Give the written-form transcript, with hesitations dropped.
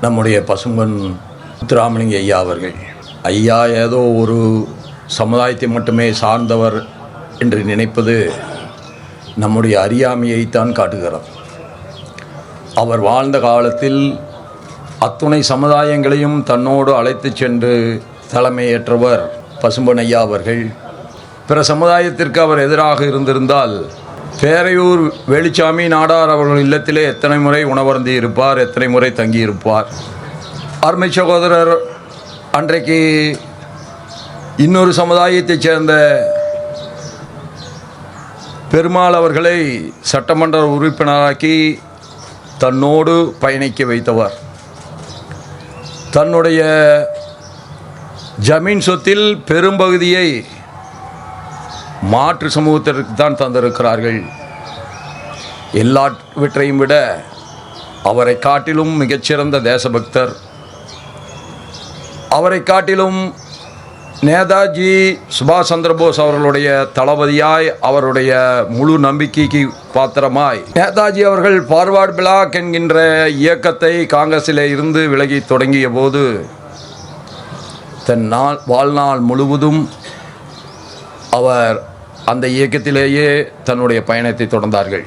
நம்முடைய பசும்பொன் முத்துராமலிங்க ஐயா அவர்கள். ஐயா ஏதோ ஒரு சமுதாயத்தை மட்டுமே சார்ந்தவர் என்று நினைப்பது நம்முடைய அறியாமையைத்தான் காட்டுகிறது. அவர் வாழ்ந்த காலத்தில் அத்துணை சமுதாயங்களையும் தன்னோடு அழைத்து சென்று தலைமையேற்றவர் பசும்பொன் ஐயா அவர்கள். பிற சமுதாயத்திற்கு அவர் எதிராக இருந்திருந்தால் பேரையூர் வேலுச்சாமி நாடார் அவர்கள் இல்லத்திலே எத்தனை முறை உணவருந்தி இருப்பார், எத்தனை முறை தங்கியிருப்பார். அருமை சகோதரர் அன்றைக்கு இன்னொரு சமுதாயத்தைச் சேர்ந்த பெருமாள் அவர்களை சட்டமன்ற உறுப்பினராக்கி தன்னோடு பயணிக்க வைத்தவர். தன்னுடைய ஜமீன் சொத்தில் பெரும்பகுதியை மாற்று சமூகத்திற்கு தான் தந்திருக்கிறார்கள். எல்லாவற்றையும் விட அவரை காட்டிலும் மிகச்சிறந்த தேசபக்தர், அவரை காட்டிலும் நேதாஜி சுபாஷ் சந்திரபோஸ் அவர்களுடைய தளபதியாய், அவருடைய முழு நம்பிக்கைக்கு பாத்திரமாய் நேதாஜி அவர்கள் ஃபார்வர்ட் பிளாக் என்கின்ற இயக்கத்தை காங்கிரஸில் இருந்து விலகி தொடங்கிய போது தன் வாழ்நாள் முழுவதும் அவர் அந்த இயக்கத்திலேயே தன்னுடைய பயணத்தை தொடர்ந்தார்கள்.